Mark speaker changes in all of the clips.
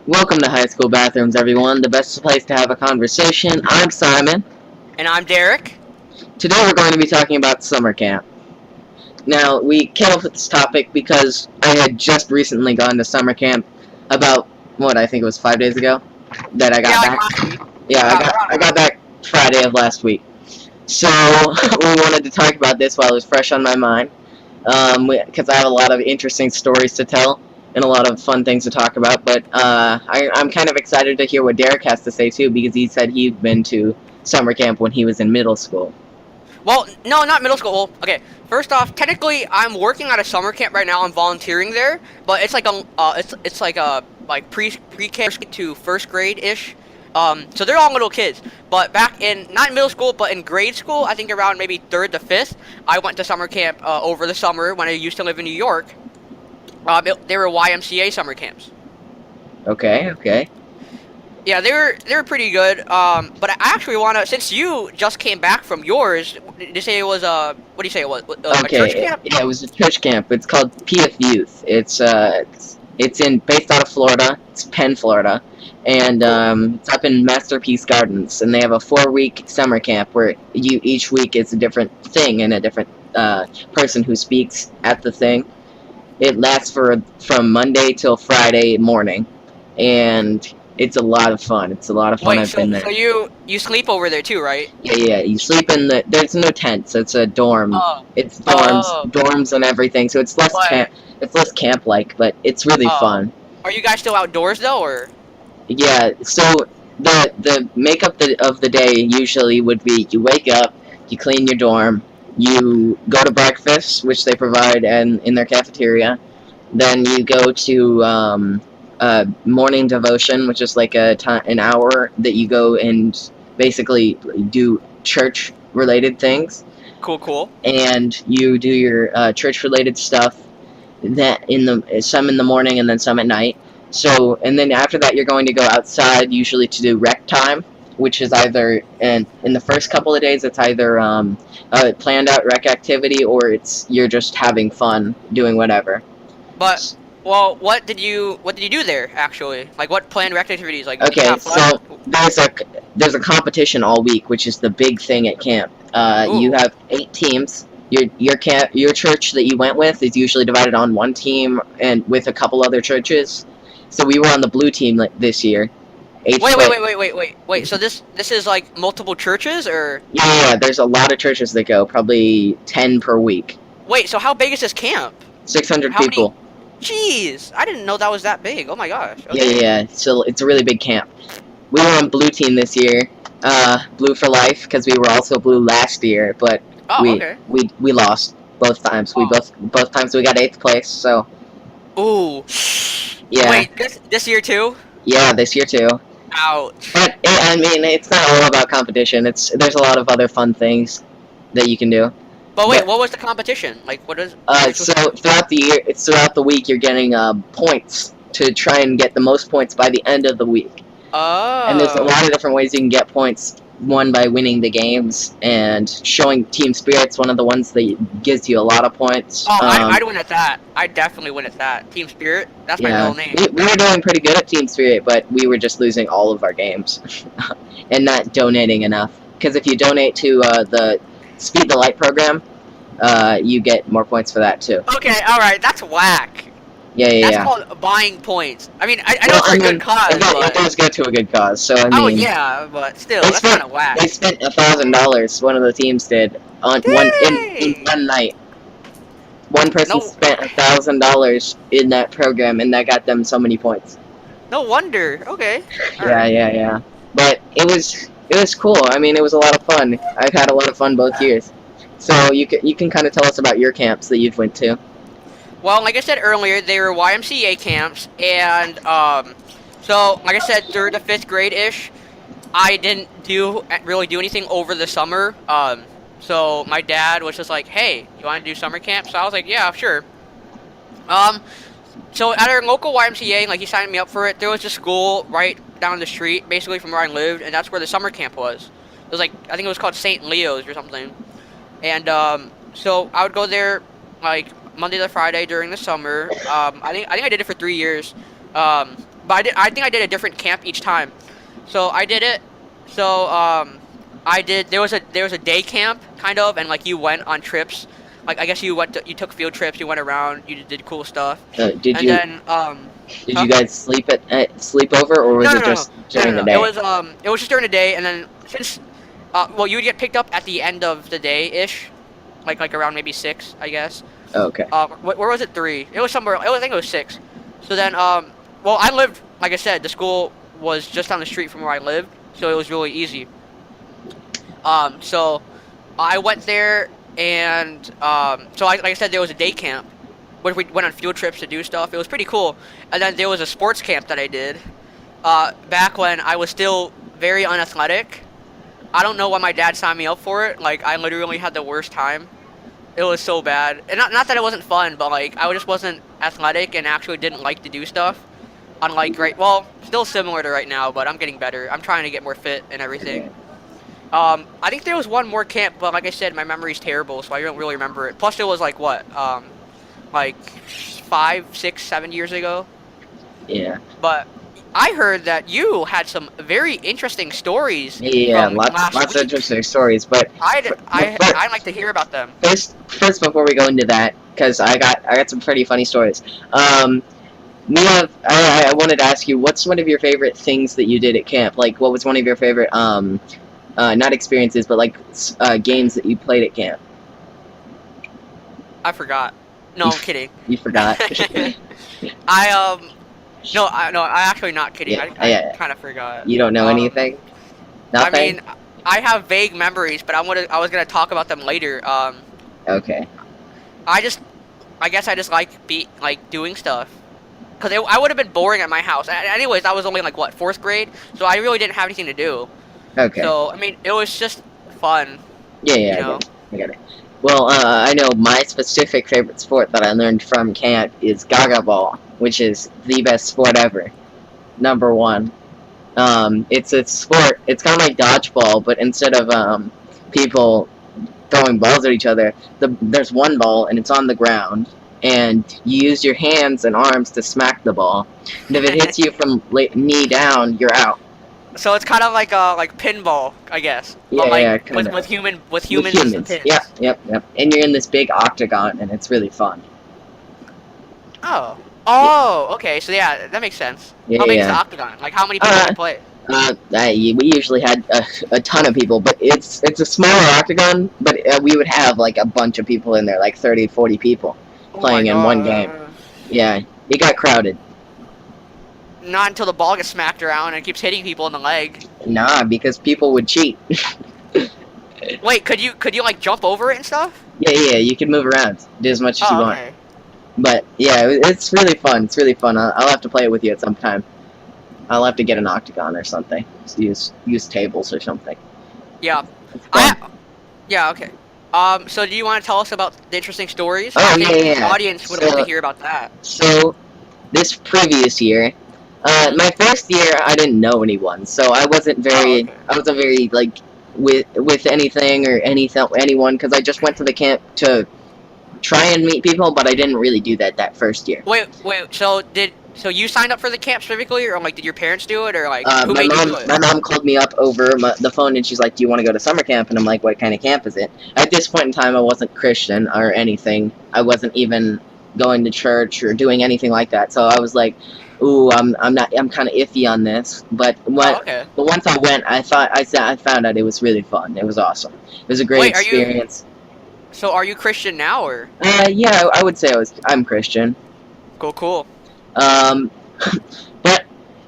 Speaker 1: Welcome to High School Bathrooms, everyone, the best place to have a conversation. I'm Simon.
Speaker 2: And I'm Derek.
Speaker 1: Today we're going to be talking about summer camp. Now, we came up with this topic because I had just recently gone to summer camp about, I think it was 5 days ago that I
Speaker 2: Yeah,
Speaker 1: got
Speaker 2: like
Speaker 1: back.
Speaker 2: last week.
Speaker 1: Yeah,
Speaker 2: Around,
Speaker 1: I
Speaker 2: around.
Speaker 1: got back Friday of last week. So, we wanted to talk about this while it was fresh on my mind, because I have a lot of interesting stories to tell and a lot of fun things to talk about. But I'm kind of excited to hear what Derek has to say too, because he said he'd been to summer camp when he was in middle school.
Speaker 2: Well, no, not middle school. Well, okay, first off, technically, I'm working at a summer camp right now. I'm volunteering there, but it's like it's like a like pre-K to first grade ish. So they're all little kids. But back in not in middle school, but in grade school, I think around maybe third to fifth, I went to summer camp over the summer when I used to live in New York. They were YMCA summer camps.
Speaker 1: Okay.
Speaker 2: Yeah, they were pretty good. But I actually wanna, since you just came back from yours, did you say it was what do you say it was? A church
Speaker 1: Okay,
Speaker 2: camp?
Speaker 1: yeah, it was a church camp. It's called PF Youth. It's in based out of Florida. It's Penn, Florida, and
Speaker 2: Cool.
Speaker 1: it's up in Masterpiece Gardens. And they have a 4-week summer camp where each week is a different thing and a different person who speaks at the thing. It lasts from Monday till Friday morning, and it's a lot of fun. It's a lot of fun.
Speaker 2: Wait,
Speaker 1: I've
Speaker 2: so
Speaker 1: been
Speaker 2: so
Speaker 1: there.
Speaker 2: you sleep over there too, right?
Speaker 1: Yeah. You sleep in the. There's no tents. It's a dorm.
Speaker 2: Oh,
Speaker 1: It's
Speaker 2: oh,
Speaker 1: dorms and everything. So it's less
Speaker 2: but
Speaker 1: camp. It's less camp like, but it's really
Speaker 2: oh,
Speaker 1: fun.
Speaker 2: are you guys still outdoors though, or?
Speaker 1: Yeah. So the makeup of the day usually would be you wake up, you clean your dorm, you go to breakfast, which they provide and in their cafeteria. Then you go to morning devotion, which is like an hour that you go and basically do church related things,
Speaker 2: Cool, cool.
Speaker 1: and you do your church related stuff. That in the some in the morning and then some at night. So and then after that you're going to go outside usually to do rec time, which is either in the first couple of days it's either a planned out rec activity or it's you're just having fun doing whatever.
Speaker 2: But well, what did you do there actually? Like what planned rec activities? Like did you
Speaker 1: Okay,
Speaker 2: have fun?
Speaker 1: so there's a competition all week, which is the big thing at camp. You
Speaker 2: Ooh.
Speaker 1: have 8 teams. Your church that you went with is usually divided on one team and with a couple other churches. So we were on the blue team this year, eighth
Speaker 2: Wait, wait,
Speaker 1: place.
Speaker 2: wait, wait, wait, wait, wait. So this is like multiple churches, or
Speaker 1: Yeah. There's a lot of churches that go, probably 10 per week.
Speaker 2: wait? So how big is this camp?
Speaker 1: 600
Speaker 2: How many?
Speaker 1: people.
Speaker 2: Jeez, I didn't know that was that big. Oh my gosh.
Speaker 1: Yeah,
Speaker 2: Okay.
Speaker 1: So it's a really big camp. We were on blue team this year, blue for life, because we were also blue last year, but
Speaker 2: Oh, okay.
Speaker 1: we lost both times. We
Speaker 2: Oh.
Speaker 1: both times we got 8th place. So
Speaker 2: Ooh.
Speaker 1: yeah,
Speaker 2: Wait, this year too?
Speaker 1: yeah, this year too.
Speaker 2: Ouch.
Speaker 1: But I mean, it's not all about competition. There's a lot of other fun things that you can do.
Speaker 2: But wait,
Speaker 1: But
Speaker 2: what was the competition? Like, which was
Speaker 1: so
Speaker 2: the competition?
Speaker 1: throughout the year, it's throughout the week. You're getting points to try and get the most points by the end of the week. And there's a
Speaker 2: Oh.
Speaker 1: lot of different ways you can get points. One by winning the games and showing team spirit's one of the ones that gives you a lot of points.
Speaker 2: Oh, I'd win at that. I'd definitely win at that. Team Spirit. That's my
Speaker 1: Yeah,
Speaker 2: middle name.
Speaker 1: we were doing pretty good at team spirit, but we were just losing all of our games and not donating enough. Because if you donate to the Speed the Light program, you get more points for that too.
Speaker 2: Okay, all right. That's whack. That's
Speaker 1: Yeah.
Speaker 2: called buying points. I mean, I know
Speaker 1: Well,
Speaker 2: it's for
Speaker 1: I
Speaker 2: a good
Speaker 1: mean,
Speaker 2: cause,
Speaker 1: it
Speaker 2: but
Speaker 1: does go to a good cause. So I
Speaker 2: oh
Speaker 1: mean,
Speaker 2: yeah, but still,
Speaker 1: they
Speaker 2: that's kind
Speaker 1: spent
Speaker 2: of whack.
Speaker 1: they spent $1,000. One of the teams did on in
Speaker 2: Dang.
Speaker 1: one night. One person
Speaker 2: No,
Speaker 1: spent $1,000 in that program, and that got them so many points.
Speaker 2: no wonder. Okay. All right.
Speaker 1: Yeah. But it was cool. I mean, it was a lot of fun. I've had a lot of fun both years. So you can kind of tell us about your camps that you've went to.
Speaker 2: Well, like I said earlier, they were YMCA camps, and so like I said, third to fifth grade ish. I didn't really do anything over the summer. So my dad was just like, "Hey, you want to do summer camp?" So I was like, "Yeah, sure." Um, so at our local YMCA, like he signed me up for it. There was a school right down the street, basically from where I lived, and that's where the summer camp was. It was like I think it was called St. Leo's or something. And so I would go there like Monday to Friday during the summer. I think I did it for 3 years. Um, but I think I did a different camp each time. So I did it. So I did. There was a day camp kind of, and like you went on trips. Like I guess you took field trips. You went around. You did cool stuff.
Speaker 1: Did
Speaker 2: And
Speaker 1: you
Speaker 2: then
Speaker 1: did
Speaker 2: huh?
Speaker 1: you guys sleep over, or was
Speaker 2: No, no,
Speaker 1: it
Speaker 2: no, no,
Speaker 1: just during the
Speaker 2: no.
Speaker 1: day?
Speaker 2: It was just during the day, and then since well, you would get picked up at the end of the day ish, like around maybe 6, I guess.
Speaker 1: Okay.
Speaker 2: Where was it? 3. It was somewhere. I think it was 6. So then well, I lived, like I said, the school was just down the street from where I lived, so it was really easy. So I went there, and so like I said, there was a day camp where we went on field trips to do stuff. It was pretty cool. And then there was a sports camp that I did back when I was still very unathletic. I don't know why my dad signed me up for it. Like, I literally had the worst time. It was so bad. And not that it wasn't fun, but like I just wasn't athletic and actually didn't like to do stuff. Unlike well, still similar to right now, but I'm getting better. I'm trying to get more fit and everything. I think there was one more camp, but like I said, my memory's terrible, so I don't really remember it. Plus, it was like what, like 5, 6, 7 years ago.
Speaker 1: Yeah.
Speaker 2: But I heard that you had some very interesting stories.
Speaker 1: Yeah,
Speaker 2: from
Speaker 1: lots
Speaker 2: last
Speaker 1: of
Speaker 2: week.
Speaker 1: interesting stories, but
Speaker 2: I'd like to hear about them.
Speaker 1: first before we go into that, because I got some pretty funny stories. I wanted to ask you, what's one of your favorite things that you did at camp? Like, what was one of your favorite not experiences, but like games that you played at camp?
Speaker 2: I forgot. No, I'm kidding.
Speaker 1: You forgot.
Speaker 2: No, I actually not kidding.
Speaker 1: Yeah,
Speaker 2: I kind of forgot.
Speaker 1: You don't know anything? Nothing?
Speaker 2: I mean, I have vague memories, but I was gonna talk about them later.
Speaker 1: Okay.
Speaker 2: I guess I just like doing stuff. Cause I would have been boring at my house. Anyways, I was only like what, 4th grade, so I really didn't have anything to do.
Speaker 1: Okay.
Speaker 2: So I mean, it was just fun.
Speaker 1: Yeah,
Speaker 2: You
Speaker 1: I
Speaker 2: know?
Speaker 1: get it. Well, I know my specific favorite sport that I learned from camp is Gaga Ball, which is the best sport ever. Number 1. It's a sport. It's kind of like dodgeball, but instead of people throwing balls at each other, there's one ball and it's on the ground, and you use your hands and arms to smack the ball. And if it hits you from knee down, you're out.
Speaker 2: So it's kind of like pinball, I guess.
Speaker 1: Yeah,
Speaker 2: But like
Speaker 1: yeah, kinda.
Speaker 2: with humans
Speaker 1: With
Speaker 2: as the
Speaker 1: humans.
Speaker 2: pins.
Speaker 1: Yep. And you're in this big octagon, and it's really fun.
Speaker 2: Oh, okay. So yeah, that makes sense.
Speaker 1: Yeah,
Speaker 2: How big is
Speaker 1: yeah.
Speaker 2: the octagon? Like how many people can play?
Speaker 1: We usually had a ton of people, but it's a smaller octagon, but we would have like a bunch of people in there, like 30, 40 people playing in one game. Yeah, it got crowded.
Speaker 2: Not until the ball gets smacked around and it keeps hitting people in the leg.
Speaker 1: Nah, because people would cheat.
Speaker 2: Wait, could you like jump over it and stuff?
Speaker 1: Yeah, you can move around, do as much as you want.
Speaker 2: Okay.
Speaker 1: But yeah, it's really fun. It's really fun. I'll have to play it with you at some time. I'll have to get an octagon or something. Just use tables or something.
Speaker 2: Yeah.
Speaker 1: It's fun.
Speaker 2: Yeah. Okay. So do you want to tell us about the interesting stories?
Speaker 1: Oh,
Speaker 2: I think
Speaker 1: yeah.
Speaker 2: The audience would like to hear about that.
Speaker 1: So, this previous year, my first year, I didn't know anyone, so I wasn't very, like, with anything or anyone, because I just went to the camp to try and meet people, but I didn't really do that first year.
Speaker 2: Wait. So you signed up for the camp specifically, or like did your parents do it, or like who
Speaker 1: My
Speaker 2: made you do it?
Speaker 1: mom called me up over the phone, and she's like, "Do you want to go to summer camp?" And I'm like, "What kind of camp is it?" At this point in time, I wasn't Christian or anything. I wasn't even going to church or doing anything like that. So I was like, "Ooh, I'm kind of iffy on this." But
Speaker 2: Okay.
Speaker 1: but once I went, I found out it was really fun. It was awesome. It was a great
Speaker 2: Wait,
Speaker 1: experience.
Speaker 2: So are you Christian now, or?
Speaker 1: Yeah, I would say I'm Christian.
Speaker 2: Cool.
Speaker 1: But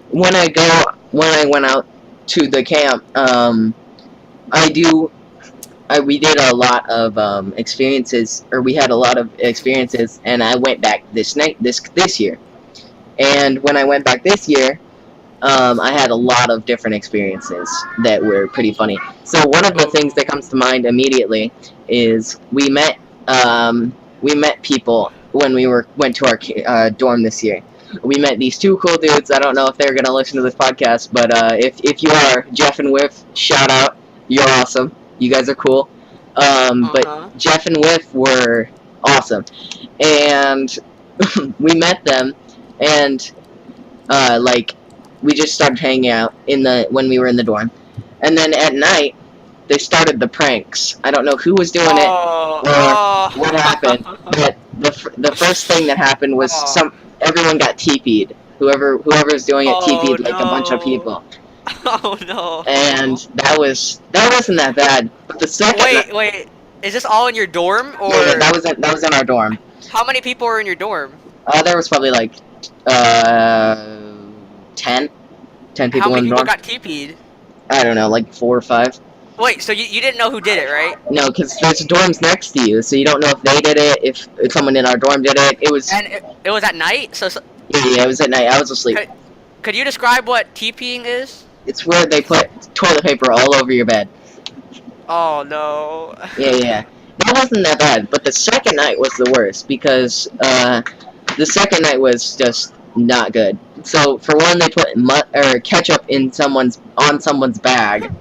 Speaker 1: when I went out to the camp, we did a lot of experiences, or we had a lot of experiences, and I went back this year. And when I went back this year, I had a lot of different experiences that were pretty funny. So one of the things that comes to mind immediately is we met people when we went to our dorm this year. We met these 2 cool dudes. I don't know if they're gonna listen to this podcast, but if you are, Jeff and Whiff, shout out. You're awesome. You guys are cool. But Jeff and Whiff were awesome, and we met them, and like we just started hanging out when we were in the dorm, and then at night they started the pranks. I don't know who was doing it or what happened, but the first thing that happened was everyone got TP'd. Whoever was doing it TP'd like a bunch of people.
Speaker 2: Oh no!
Speaker 1: And that wasn't that bad. But the second
Speaker 2: Wait, is this all in your dorm or?
Speaker 1: Yeah, that was in our dorm.
Speaker 2: How many people were in your dorm?
Speaker 1: There was probably like 10 people
Speaker 2: How many
Speaker 1: in the
Speaker 2: people
Speaker 1: dorm.
Speaker 2: got TP'd?
Speaker 1: I don't know, like 4 or 5.
Speaker 2: Wait, so you didn't know who did it, right?
Speaker 1: No, because there's dorms next to you, so you don't know if they did it, if someone in our dorm did it. It was.
Speaker 2: And it was at night, so.
Speaker 1: Yeah, it was at night. I was asleep.
Speaker 2: Could you describe what TPing is?
Speaker 1: It's where they put toilet paper all over your bed.
Speaker 2: Oh no.
Speaker 1: Yeah. That wasn't that bad, but the second night was the worst because the second night was just not good. So for one, they put ketchup on someone's bag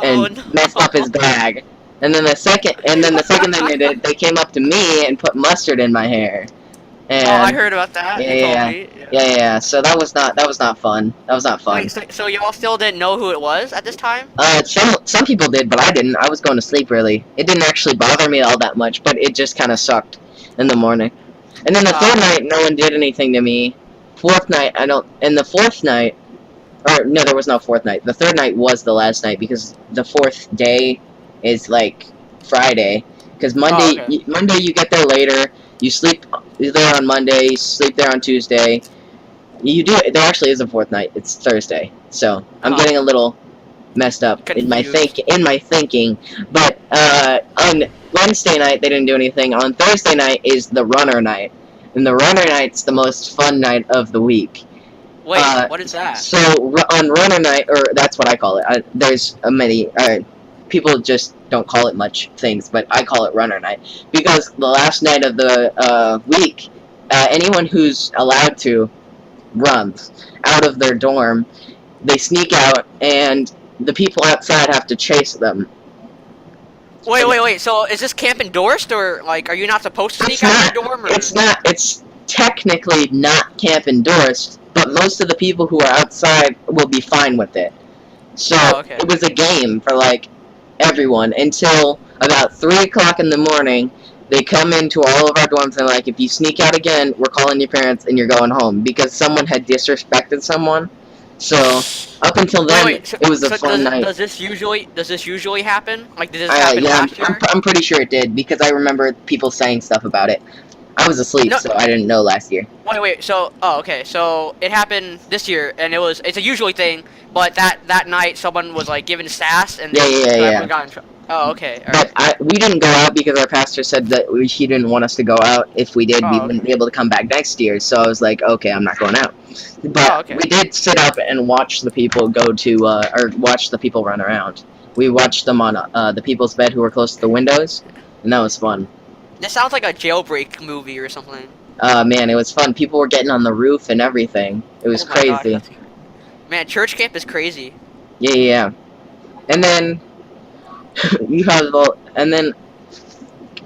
Speaker 1: and messed up his bag. And then the second thing they did, they came up to me and put mustard in my hair. And,
Speaker 2: I heard about that.
Speaker 1: Yeah. So that was not fun. That was not fun.
Speaker 2: Wait, so y'all still didn't know who it was at this time?
Speaker 1: Some people did, but I didn't. I was going to sleep early. It didn't actually bother me all that much, but it just kind of sucked in the morning. And then the third night, no one did anything to me. Fourth night, and the fourth night, or no, there was no fourth night. The third night was the last night because the fourth day is like Friday. Because Monday you get there later. You sleep there on Monday, you sleep there on Tuesday. There actually is a fourth night. It's Thursday. So I'm getting a little messed up in my thinking. But on Wednesday night they didn't do anything. On Thursday night is the runner night, and the runner night's the most fun night of the week.
Speaker 2: Wait, what is that?
Speaker 1: So on runner night, or that's what I call it. There's many. People just don't call it much things, but I call it runner night because the last night of the week, anyone who's allowed to runs out of their dorm. They sneak out, and the people outside have to chase them.
Speaker 2: Wait. So is this camp endorsed, or like, are you not supposed to sneak out of your dorm? Or?
Speaker 1: It's not. It's technically not camp endorsed, but most of the people who are outside will be fine with it. So It was a game for like everyone until about 3 o'clock in the morning. They come into all of our dorms and like, if you sneak out again, we're calling your parents and you're going home because someone had disrespected someone. So up until then, it was a fun night.
Speaker 2: Does this usually happen? Like, did this happen last year?
Speaker 1: I'm pretty sure it did because I remember people saying stuff about it. I was asleep, so I didn't know last year.
Speaker 2: Wait. So, okay. So it happened this year, and it's a usually thing. But that night, someone was like giving sass, and everyone got in trouble. Oh, okay. All right.
Speaker 1: But we didn't go out because our pastor said that he didn't want us to go out. If we did, we wouldn't be able to come back next year. So I was like, okay, I'm not going out. But we did sit up and watch the people watch the people run around. We watched them on the people's bed who were close to the windows, and that was fun.
Speaker 2: This sounds like a jailbreak movie or something.
Speaker 1: Man, it was fun. People were getting on the roof and everything. It was crazy.
Speaker 2: God, man, church camp is crazy.
Speaker 1: Yeah. And then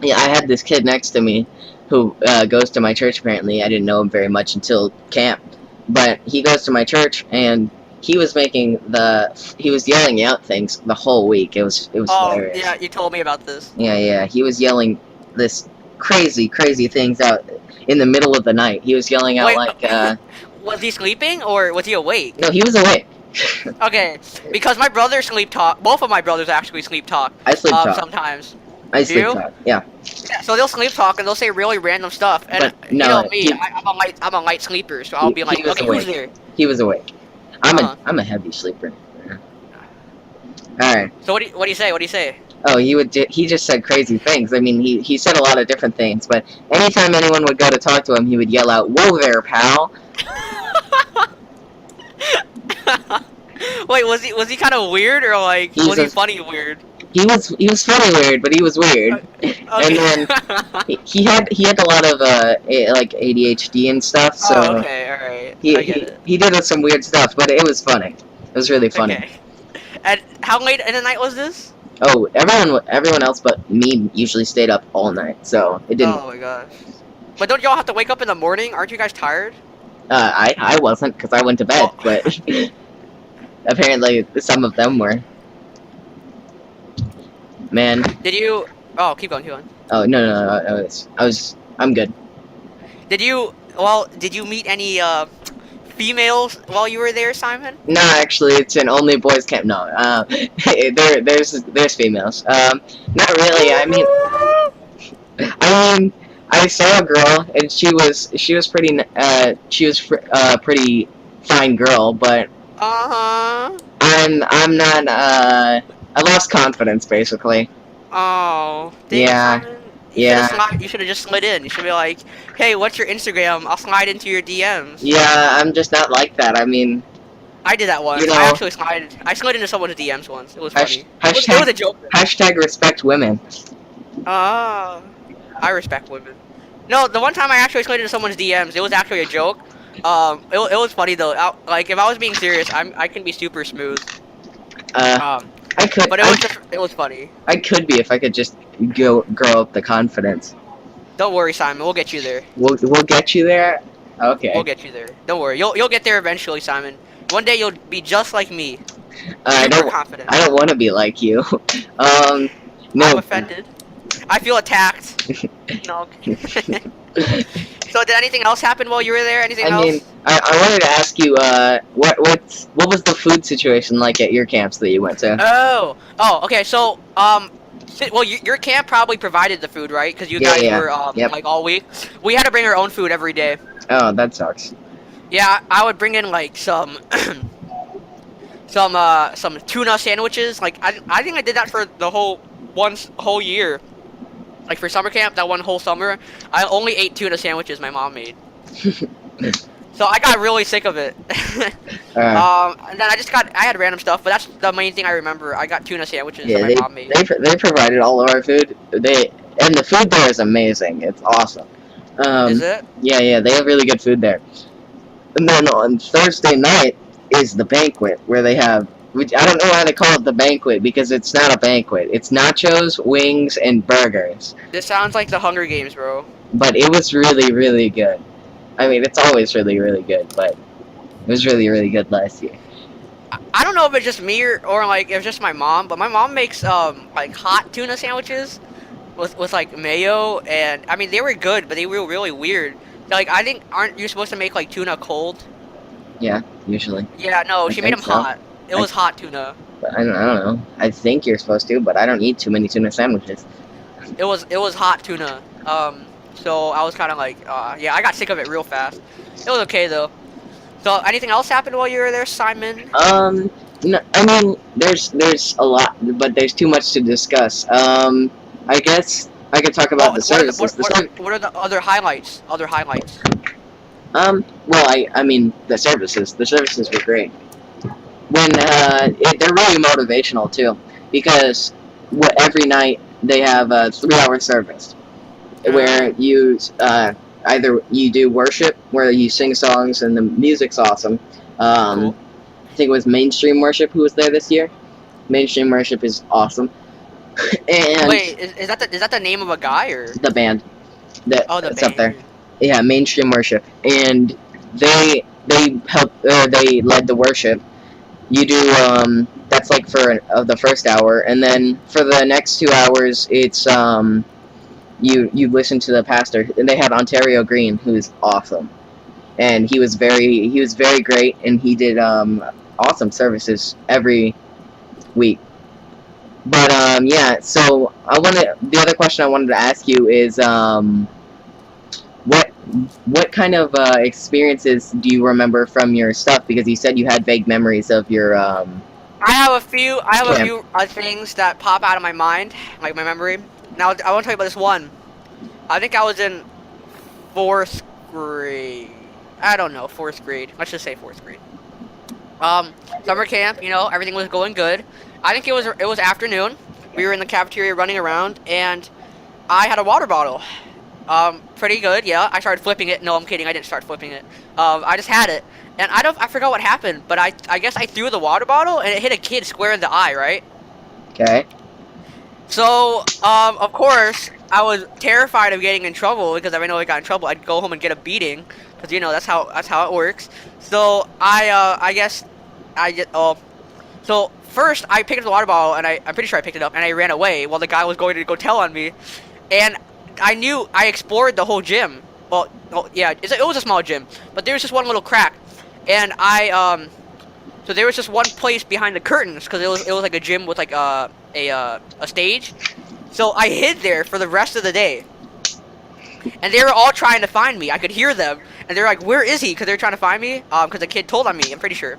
Speaker 1: I had this kid next to me who goes to my church. Apparently, I didn't know him very much until camp, but he goes to my church, and he was yelling out things the whole week. It was hilarious.
Speaker 2: Yeah, you told me about this.
Speaker 1: Yeah, he was yelling this crazy things out in the middle of the night. He was yelling out
Speaker 2: was he sleeping or was he awake?
Speaker 1: No, he was awake.
Speaker 2: Okay, because my brothers sleep talk. Both of my brothers actually sleep talk.
Speaker 1: I sleep talk
Speaker 2: sometimes.
Speaker 1: I sleep talk. Yeah.
Speaker 2: So they'll sleep talk and they'll say really random stuff. And
Speaker 1: but no,
Speaker 2: you know me, I'm a light sleeper, so I'll be like, okay, who's there?
Speaker 1: He was awake. I'm a heavy sleeper. All right.
Speaker 2: So what do you say? What do you say?
Speaker 1: Oh, he just said crazy things. I mean, he said a lot of different things, but anytime anyone would go to talk to him, he would yell out, "Whoa there, pal!"
Speaker 2: Wait, was he kind of weird or like was he funny weird?
Speaker 1: He was funny weird, but he was weird. Okay. And then he had a lot of like ADHD and stuff. So
Speaker 2: okay, all right.
Speaker 1: He did some weird stuff, but it was funny. It was really funny.
Speaker 2: Okay. And how late in the night was this?
Speaker 1: Oh, everyone else but me usually stayed up all night, so it didn't.
Speaker 2: Oh my gosh! But don't y'all have to wake up in the morning? Aren't you guys tired?
Speaker 1: I wasn't because I went to bed,
Speaker 2: Oh.
Speaker 1: but apparently some of them were. Man,
Speaker 2: Did you? Oh, keep going, keep going.
Speaker 1: oh no, I'm good.
Speaker 2: Did you? Well, did you meet any females while you were there, Simon?
Speaker 1: No, actually, it's an only boys camp. No, there's females. Not really. I mean, I saw a girl, and she was pretty. Pretty fine girl, but
Speaker 2: Uh-huh.
Speaker 1: I'm not. I lost confidence basically.
Speaker 2: Oh, dang it,
Speaker 1: Yeah,
Speaker 2: Simon.
Speaker 1: yeah,
Speaker 2: You should have just slid in. You should be like, hey, what's your Instagram? I'll slide into your DMs.
Speaker 1: yeah. I'm just not like that. I mean,
Speaker 2: I did that once.
Speaker 1: you
Speaker 2: I
Speaker 1: know,
Speaker 2: actually slid into someone's DMs once. It was funny. It
Speaker 1: hashtag
Speaker 2: was a joke.
Speaker 1: hashtag respect women.
Speaker 2: Ah, I respect women. No, the one time I actually slid into someone's DMs, it was actually a joke. It was funny though. Like if I was being serious, I can be super smooth.
Speaker 1: Uh,
Speaker 2: Um,
Speaker 1: I could.
Speaker 2: but it was funny.
Speaker 1: I could be if I could just grow up the confidence.
Speaker 2: Don't worry, Simon. We'll get you there.
Speaker 1: We'll get you there. Okay.
Speaker 2: We'll get you there. Don't worry. You'll get there eventually, Simon. One day you'll be just like me.
Speaker 1: I
Speaker 2: Super
Speaker 1: don't.
Speaker 2: confident.
Speaker 1: I don't want to be like you.
Speaker 2: I'm
Speaker 1: No.
Speaker 2: offended. I feel attacked. No. So did anything else happen while you were there? Anything
Speaker 1: I
Speaker 2: else?
Speaker 1: mean, I wanted to ask you, what was the food situation like at your camps that you went to?
Speaker 2: Oh, okay. So, well, your camp probably provided the food, right? Because you
Speaker 1: Yeah,
Speaker 2: guys
Speaker 1: yeah.
Speaker 2: were
Speaker 1: Yep.
Speaker 2: like all week. We had to bring our own food every day.
Speaker 1: Oh, that sucks.
Speaker 2: Yeah, I would bring in like some some tuna sandwiches. Like I think I did that for the whole year. Like for summer camp, that one whole summer, I only ate tuna sandwiches my mom made. So I got really sick of it. And then I had random stuff, but that's the main thing I remember. I got tuna sandwiches
Speaker 1: Yeah,
Speaker 2: that my mom made.
Speaker 1: they provided all of our food. And the food there is amazing. It's awesome.
Speaker 2: Is it?
Speaker 1: Yeah, they have really good food there. And then on Thursday night is the banquet where they have. Which I don't know why they call it the banquet because it's not a banquet. It's nachos, wings, and burgers.
Speaker 2: This sounds like the Hunger Games, bro.
Speaker 1: But it was really, really good. I mean, it's always really, really good, but it was really, really good last year.
Speaker 2: I don't know if it's just me or like if it's just my mom, but my mom makes like hot tuna sandwiches with like mayo, and I mean they were good, but they were really weird. Like I think aren't you supposed to make like tuna cold?
Speaker 1: Yeah, usually.
Speaker 2: Yeah, no,
Speaker 1: I
Speaker 2: she made them
Speaker 1: think so.
Speaker 2: hot. It was hot tuna.
Speaker 1: But I don't know. I think you're supposed to, but I don't eat too many tuna sandwiches.
Speaker 2: It was hot tuna. So I was kind of like, yeah, I got sick of it real fast. It was okay though. So anything else happened while you were there, Simon?
Speaker 1: No, I mean, there's a lot, but there's too much to discuss. I guess I could talk about the services.
Speaker 2: What are the other highlights? Other highlights.
Speaker 1: Well, I mean, the services. The services were great. They're really motivational too, because every night they have a 3-hour service where you either you do worship where you sing songs and the music's awesome.
Speaker 2: Cool.
Speaker 1: I think it was Mainstream Worship who was there this year. Mainstream Worship is awesome. And
Speaker 2: Wait, is that the name of a guy or?
Speaker 1: the band that's
Speaker 2: band.
Speaker 1: up there. Yeah, Mainstream Worship, and they help. They led the worship. You do that's like for the first hour, and then for the next 2 hours, it's you listen to the pastor, and they had Ontario Green, who's awesome, and he was very great, and he did awesome services every week. But yeah, so the other question I wanted to ask you is what kind of experiences do you remember from your stuff? Because you said you had vague memories of your
Speaker 2: I have a few things that pop out of my mind, like my memory. Now I want to tell you about this one. I think I was in 4th grade. I don't know, 4th grade. Let's just say 4th grade. Summer camp, everything was going good. I think it was afternoon. We were in the cafeteria running around, and I had a water bottle. Pretty good, yeah. I started flipping it. No, I'm kidding. I didn't start flipping it. I just had it, and I forgot what happened, but I guess I threw the water bottle, and it hit a kid square in the eye, right?
Speaker 1: Okay.
Speaker 2: So, of course, I was terrified of getting in trouble because if I know I got in trouble, I'd go home and get a beating because that's how it works. So I guess I just so first I picked up the water bottle and I'm pretty sure I picked it up and I ran away while the guy was going to go tell on me, and I knew I explored the whole gym. Well, yeah, it was a small gym, but there was just one little crack, and so there was just one place behind the curtains because it was like a gym with like a stage. So I hid there for the rest of the day. And they were all trying to find me. I could hear them. And they're like, where is he? Because they're trying to find me. Because the kid told on me, I'm pretty sure.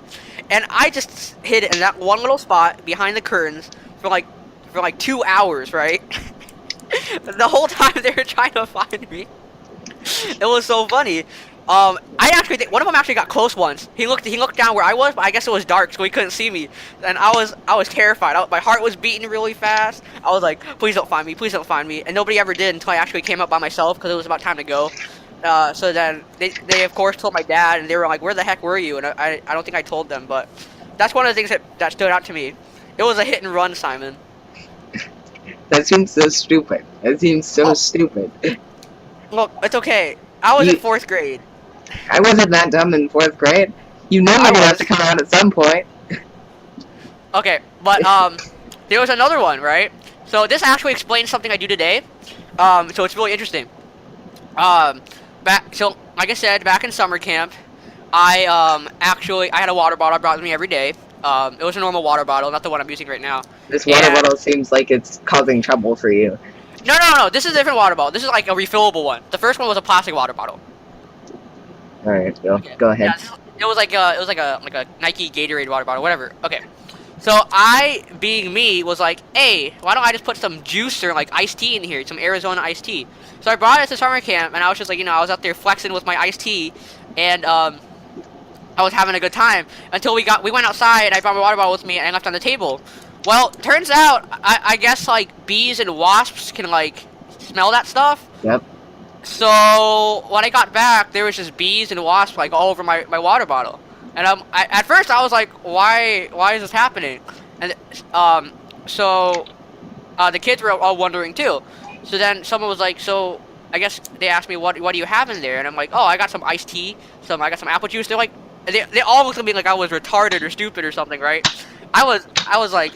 Speaker 2: And I just hid in that one little spot behind the curtains for like 2 hours, right? The whole time they were trying to find me. It was so funny. I actually think one of them actually got close once. He looked down where I was, but I guess it was dark, so he couldn't see me. And I was terrified. My heart was beating really fast. I was like, please don't find me, please don't find me. And nobody ever did until I actually came up by myself because it was about time to go. So then they of course told my dad, and they were like, where the heck were you? And I don't think I told them, but that's one of the things that stood out to me. It was a hit and run, Simon.
Speaker 1: That seems so stupid. That seems so stupid.
Speaker 2: Look, it's okay. I was in 4th grade.
Speaker 1: I wasn't that dumb in 4th grade. You know you're gonna have to come out at some point.
Speaker 2: Okay, but there was another one, right? So this actually explains something I do today. So it's really interesting. So like I said, back in summer camp, I had a water bottle I brought with me every day. It was a normal water bottle, not the one I'm using right now.
Speaker 1: This water bottle seems like it's causing trouble for you.
Speaker 2: No. This is a different water bottle. This is like a refillable one. The first one was a plastic water bottle.
Speaker 1: All right, go ahead.
Speaker 2: Yeah, it was like a Nike Gatorade water bottle, whatever. Okay. So I, being me, was like, hey, why don't I just put some juice or like iced tea in here, some Arizona iced tea. So I brought it to summer camp, and I was just like, I was out there flexing with my iced tea, and I was having a good time until we went outside. I brought my water bottle with me and I left on the table. Well, turns out I guess like bees and wasps can like smell that stuff.
Speaker 1: Yep.
Speaker 2: So when I got back, there was just bees and wasps like all over my water bottle. And at first I was like, why is this happening? And so the kids were all wondering too. So then someone was like, so I guess they asked me what do you have in there? And I'm like, oh, I got some iced tea, I got some apple juice. They're like, they all looked at me like I was retarded or stupid or something, right? I was like,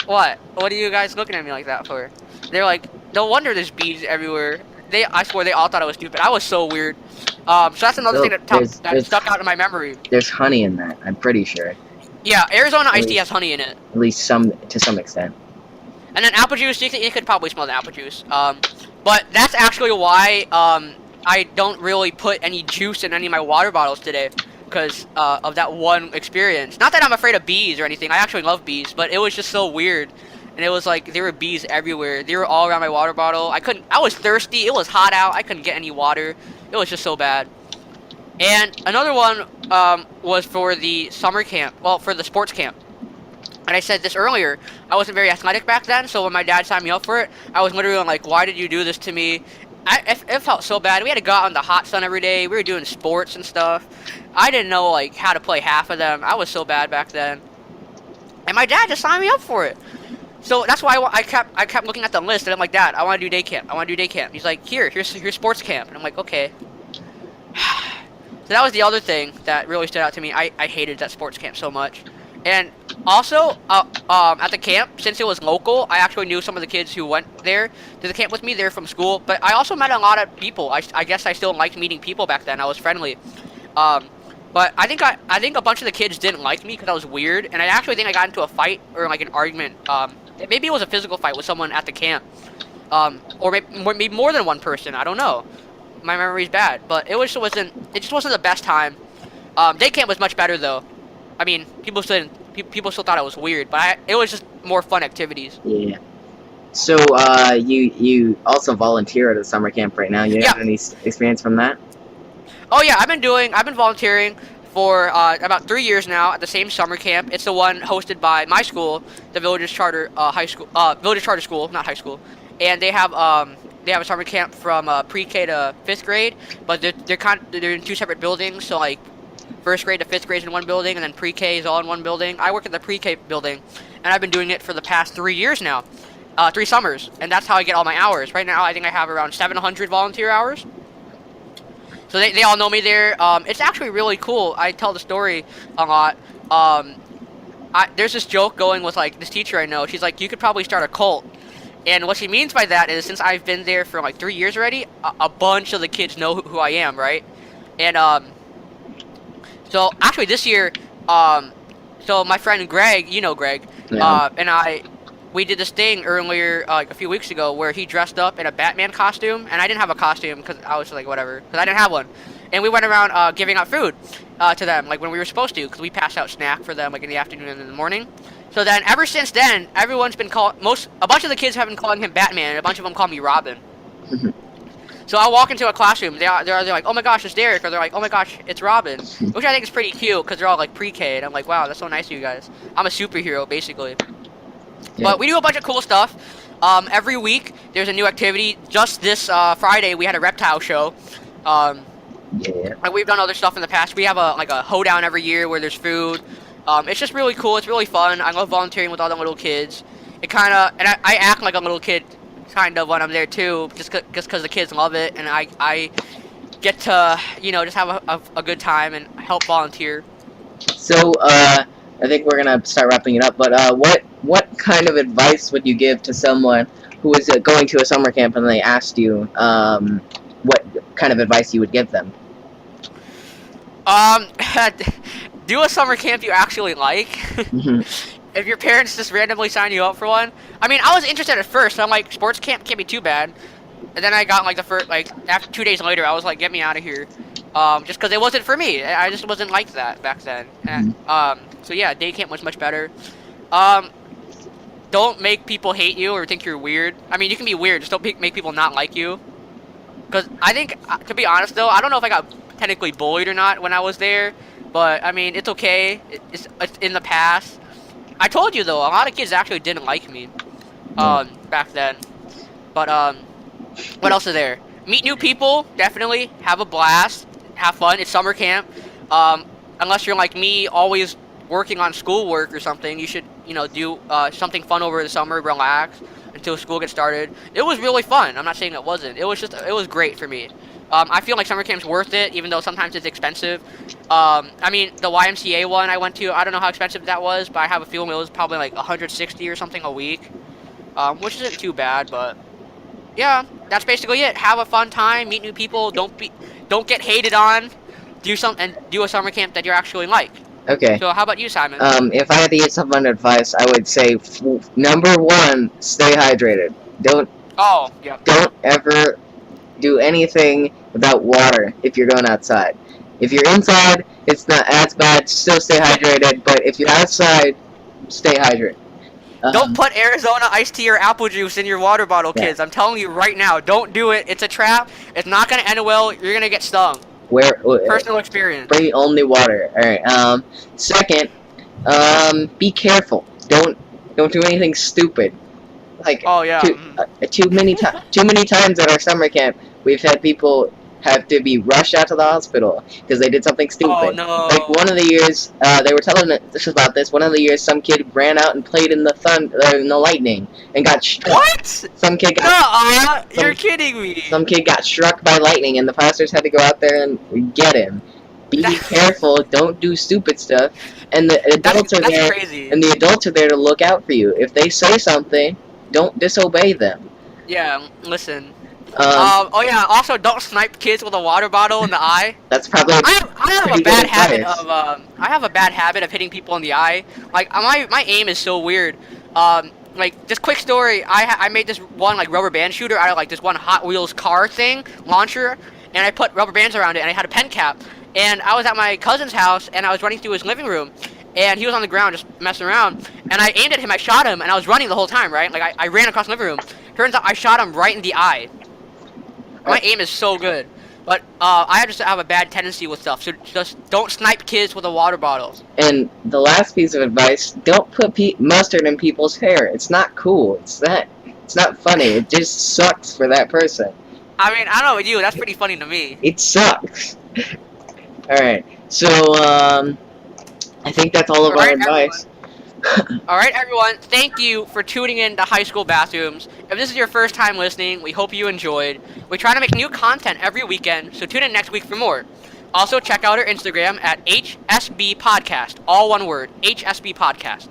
Speaker 2: what are you guys looking at me like that for? They're like, no wonder there's bees everywhere. I swear they all thought I was stupid. I was so weird. So that's another thing that stuck out in my memory.
Speaker 1: There's honey in that, I'm pretty sure.
Speaker 2: Yeah, Arizona iced tea has honey in it.
Speaker 1: At least to some extent.
Speaker 2: And then apple juice, you could probably smell the apple juice. But that's actually why I don't really put any juice in any of my water bottles today, because of that one experience. Not that I'm afraid of bees or anything. I actually love bees, but it was just so weird. And it was like there were bees everywhere. They were all around my water bottle. I was thirsty. It was hot out. I couldn't get any water. It was just so bad. And another one was for the summer camp. Well, for the sports camp. And I said this earlier. I wasn't very athletic back then, so when my dad signed me up for it, I was literally like, why did you do this to me? It felt so bad. We had to go out in the hot sun every day. We were doing sports and stuff. I didn't know like how to play half of them. I was so bad back then. And my dad just signed me up for it. So that's why I kept looking at the list, and I'm like, Dad, I want to do day camp. He's like, here's sports camp. And I'm like, okay. So that was the other thing that really stood out to me. I hated that sports camp so much. And also, at the camp, since it was local, I actually knew some of the kids who went there to the camp with me. They're from school. But I also met a lot of people. I guess I still liked meeting people back then. I was friendly. But I think a bunch of the kids didn't like me because I was weird. And I actually think I got into a fight or like an argument. Maybe it was a physical fight with someone at the camp. Or maybe more than one person. I don't know. My memory's bad. But it just wasn't the best time. Day camp was much better though. I mean, people still thought it was weird, but it was just more fun activities.
Speaker 1: Yeah. So, you also volunteer at a summer camp right now. You have any experience from that?
Speaker 2: Oh yeah, I've been volunteering for about 3 years now at the same summer camp. It's the one hosted by my school, the Villages Charter Village Charter School, not high school, and they have a summer camp from pre-K to 5th grade, but they're in 2 separate buildings. So like 1st grade to 5th grade is in one building, and then pre-K is all in one building. I work at the pre-K building, and I've been doing it for the past 3 years now. 3 summers, and that's how I get all my hours. Right now, I think I have around 700 volunteer hours. So they all know me there. It's actually really cool. I tell the story a lot. There's this joke going with like this teacher I know. She's like, you could probably start a cult. And what she means by that is, since I've been there for like 3 years already, a bunch of the kids know who I am, right? And so actually this year, so my friend Greg, you know Greg,
Speaker 1: Yeah.
Speaker 2: and we did this thing earlier, like a few weeks ago, where he dressed up in a Batman costume, and I didn't have a costume because I was like whatever, because I didn't have one. And we went around giving out food to them, like when we were supposed to, because we passed out snack for them like in the afternoon and in the morning. So then, ever since then, everyone's been a bunch of the kids have been calling him Batman, and a bunch of them call me Robin. So I walk into a classroom, they're like, oh my gosh, it's Derek, or they're like, oh my gosh, it's Robin, which I think is pretty cute, because they're all like pre-K, and I'm like, wow, that's so nice of you guys. I'm a superhero, basically.
Speaker 1: Yeah.
Speaker 2: But we do a bunch of cool stuff. Every week, there's a new activity. Just this Friday, we had a reptile show.
Speaker 1: Yeah.
Speaker 2: Like we've done other stuff in the past. We have a hoedown every year where there's food. It's just really cool. It's really fun. I love volunteering with all the little kids. It kind of, and I act like a little kid kind of when I'm there too, just because the kids love it, and I get to, you know, just have a good time and help volunteer.
Speaker 1: So, I think we're gonna start wrapping it up. But what kind of advice would you give to someone who is going to a summer camp and they asked you what kind of advice you would give them?
Speaker 2: Do a summer camp you actually like. If your parents just randomly sign you up for one. I mean, I was interested at first. So I'm like, sports camp can't be too bad. And then I got like the first, like after 2 days later, I was like, get me out of here. Just because it wasn't for me. I just wasn't like that back then. And, so yeah, day camp was much better. Don't make people hate you or think you're weird. I mean, you can be weird, just don't make people not like you. Because I think, to be honest though, I don't know if I got technically bullied or not when I was there. But, I mean, it's okay. It's in the past. I told you, though, a lot of kids actually didn't like me back then. But, what else is there? Meet new people, definitely. Have a blast. Have fun. It's summer camp. Unless you're like me, always working on schoolwork or something, you should, you know, do something fun over the summer, relax until school gets started. It was really fun. I'm not saying it wasn't. It was great for me. I feel like summer camp's worth it, even though sometimes it's expensive. I mean, the YMCA one I went to, I don't know how expensive that was, but I have a feeling it was probably like 160 or something a week, which isn't too bad. But yeah, that's basically it. Have a fun time, meet new people. Don't get hated on. Do a summer camp that you actually like.
Speaker 1: Okay.
Speaker 2: So how about you, Simon?
Speaker 1: If I had to give someone advice, I would say number one, stay hydrated. Don't ever do anything without water if you're going outside. If you're inside, it's not as bad. Still stay hydrated. But if you're outside, stay hydrated.
Speaker 2: Don't put Arizona iced tea or apple juice in your water bottle, kids. I'm telling you right now, don't do it. It's a trap. It's not gonna end well. You're gonna get stung. Personal experience.
Speaker 1: Bring only water. All right. Second, be careful. Don't do anything stupid. Like too many times at our summer camp, we've had people have to be rushed out to the hospital because they did something stupid.
Speaker 2: Oh no!
Speaker 1: Like one of the years, they were telling us about this. One of the years, some kid ran out and played in the lightning and got struck.
Speaker 2: What?
Speaker 1: Some kid got.
Speaker 2: You're kidding me.
Speaker 1: Some kid got struck by lightning, and the pastors had to go out there and get him. Be careful. Don't do stupid stuff. And the adults are there.
Speaker 2: Crazy.
Speaker 1: And the adults are there to look out for you. If they say something, don't disobey them.
Speaker 2: Yeah. Listen. Oh yeah. Also, don't snipe kids with a water bottle in the eye.
Speaker 1: That's probably.
Speaker 2: I have a bad habit of I have a bad habit of hitting people in the eye. Like my aim is so weird. Like just quick story. I made this one like rubber band shooter out of like this one Hot Wheels car thing launcher, and I put rubber bands around it, and I had a pen cap. And I was at my cousin's house, and I was running through his living room, and he was on the ground just messing around. And I aimed at him, I shot him, and I was running the whole time, right? Like I ran across the living room. Turns out I shot him right in the eye. My aim is so good, but I just have a bad tendency with stuff. So just don't snipe kids with a water bottle. And
Speaker 1: the last piece of advice: don't put mustard in people's hair. It's not cool. It's not funny. It just sucks for that person.
Speaker 2: I mean, I don't know with you. That's pretty funny to me.
Speaker 1: It sucks. All right. So I think that's all of our advice.
Speaker 2: All right, everyone. Thank you for tuning in to High School Bathrooms. If this is your first time listening, we hope you enjoyed. We try to make new content every weekend, so tune in next week for more. Also, check out our Instagram at HSB Podcast, all one word, HSB Podcast.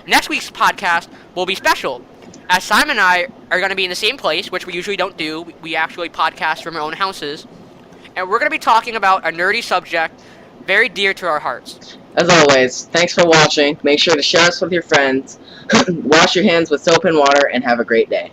Speaker 2: Next week's podcast will be special, as Simon and I are going to be in the same place, which we usually don't do. We actually podcast from our own houses, and we're going to be talking about a nerdy subject very dear to our hearts.
Speaker 1: As always, thanks for watching. Make sure to share us with your friends. Wash your hands with soap and water, and have a great day.